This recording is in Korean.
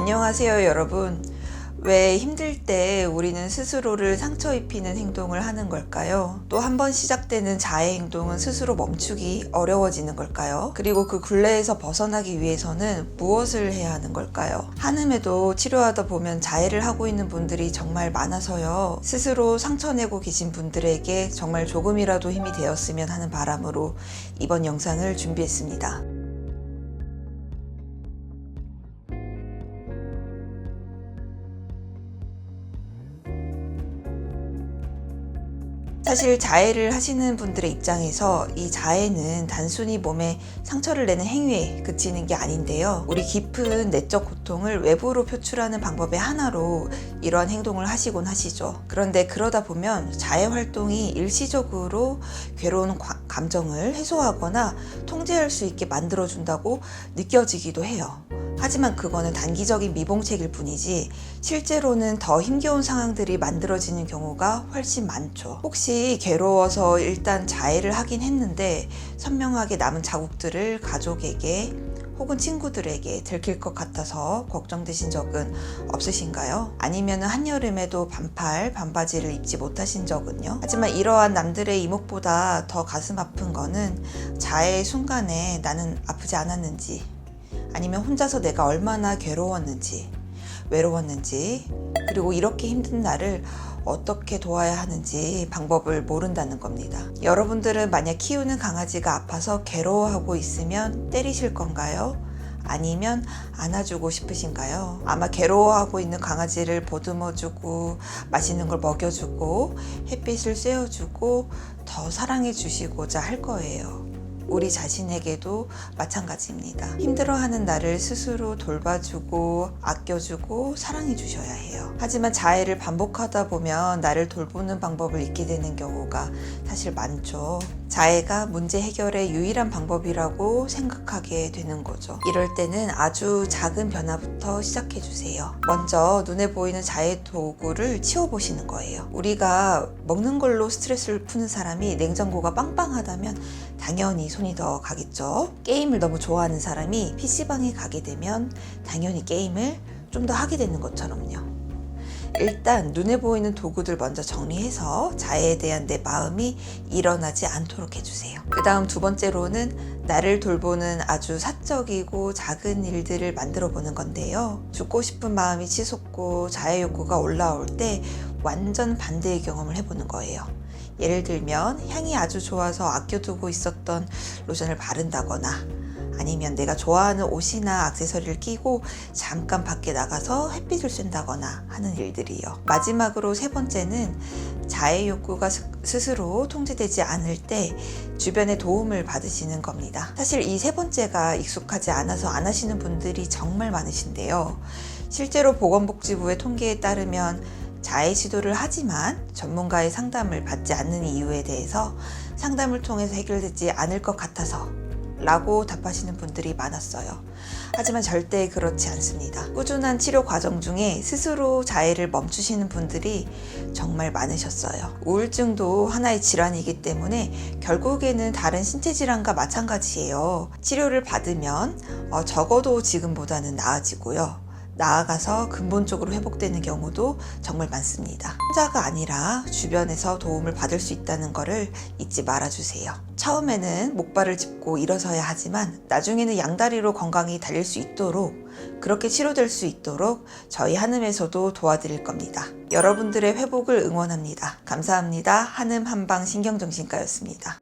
안녕하세요, 여러분. 왜 힘들 때 우리는 스스로를 상처 입히는 행동을 하는 걸까요? 또 한 번 시작되는 자해 행동은 스스로 멈추기 어려워지는 걸까요? 그리고 그 굴레에서 벗어나기 위해서는 무엇을 해야 하는 걸까요? 한음에도 치료하다 보면 자해를 하고 있는 분들이 정말 많아서요. 스스로 상처내고 계신 분들에게 정말 조금이라도 힘이 되었으면 하는 바람으로 이번 영상을 준비했습니다. 사실 자해를 하시는 분들의 입장에서 이 자해는 단순히 몸에 상처를 내는 행위에 그치는 게 아닌데요. 우리 깊은 내적 고통을 외부로 표출하는 방법의 하나로 이러한 행동을 하시곤 하시죠. 그런데 그러다 보면 자해 활동이 일시적으로 괴로운 감정을 해소하거나 통제할 수 있게 만들어준다고 느껴지기도 해요. 하지만 그거는 단기적인 미봉책일 뿐이지 실제로는 더 힘겨운 상황들이 만들어지는 경우가 훨씬 많죠. 혹시 괴로워서 일단 자해를 하긴 했는데 선명하게 남은 자국들을 가족에게 혹은 친구들에게 들킬 것 같아서 걱정되신 적은 없으신가요? 아니면 한여름에도 반팔, 반바지를 입지 못하신 적은요? 하지만 이러한 남들의 이목보다 더 가슴 아픈 거는 자해의 순간에 나는 아프지 않았는지, 아니면 혼자서 내가 얼마나 괴로웠는지, 외로웠는지, 그리고 이렇게 힘든 나를 어떻게 도와야 하는지 방법을 모른다는 겁니다. 여러분들은 만약 키우는 강아지가 아파서 괴로워하고 있으면 때리실 건가요? 아니면 안아주고 싶으신가요? 아마 괴로워하고 있는 강아지를 보듬어주고 맛있는 걸 먹여주고 햇빛을 쐬어주고 더 사랑해 주시고자 할 거예요. 우리 자신에게도 마찬가지입니다. 힘들어하는 나를 스스로 돌봐주고 아껴주고 사랑해 주셔야 해요. 하지만 자해를 반복하다 보면 나를 돌보는 방법을 잊게 되는 경우가 사실 많죠. 자해가 문제 해결의 유일한 방법이라고 생각하게 되는 거죠. 이럴 때는 아주 작은 변화부터 시작해 주세요. 먼저 눈에 보이는 자해 도구를 치워보시는 거예요. 우리가 먹는 걸로 스트레스를 푸는 사람이 냉장고가 빵빵하다면 당연히 손이 더 가겠죠. 게임을 너무 좋아하는 사람이 PC방에 가게 되면 당연히 게임을 좀 더 하게 되는 것처럼요. 일단 눈에 보이는 도구들 먼저 정리해서 자해에 대한 내 마음이 일어나지 않도록 해주세요. 그 다음 두 번째로는 나를 돌보는 아주 사적이고 작은 일들을 만들어 보는 건데요. 죽고 싶은 마음이 치솟고 자해 욕구가 올라올 때 완전 반대의 경험을 해보는 거예요. 예를 들면 향이 아주 좋아서 아껴두고 있었던 로션을 바른다거나, 아니면 내가 좋아하는 옷이나 액세서리를 끼고 잠깐 밖에 나가서 햇빛을 쐰다거나 하는 일들이요. 마지막으로 세 번째는 자해 욕구가 스스로 통제되지 않을 때 주변의 도움을 받으시는 겁니다. 사실 이 세 번째가 익숙하지 않아서 안 하시는 분들이 정말 많으신데요. 실제로 보건복지부의 통계에 따르면 자해 시도를 하지만 전문가의 상담을 받지 않는 이유에 대해서 상담을 통해서 해결되지 않을 것 같아서 라고 답하시는 분들이 많았어요. 하지만 절대 그렇지 않습니다. 꾸준한 치료 과정 중에 스스로 자해를 멈추시는 분들이 정말 많으셨어요. 우울증도 하나의 질환이기 때문에 결국에는 다른 신체 질환과 마찬가지예요. 치료를 받으면 적어도 지금보다는 나아지고요. 나아가서 근본적으로 회복되는 경우도 정말 많습니다. 혼자가 아니라 주변에서 도움을 받을 수 있다는 것을 잊지 말아주세요. 처음에는 목발을 짚고 일어서야 하지만 나중에는 양다리로 건강히 달릴 수 있도록, 그렇게 치료될 수 있도록 저희 한음에서도 도와드릴 겁니다. 여러분들의 회복을 응원합니다. 감사합니다. 한음 한방 신경정신과였습니다.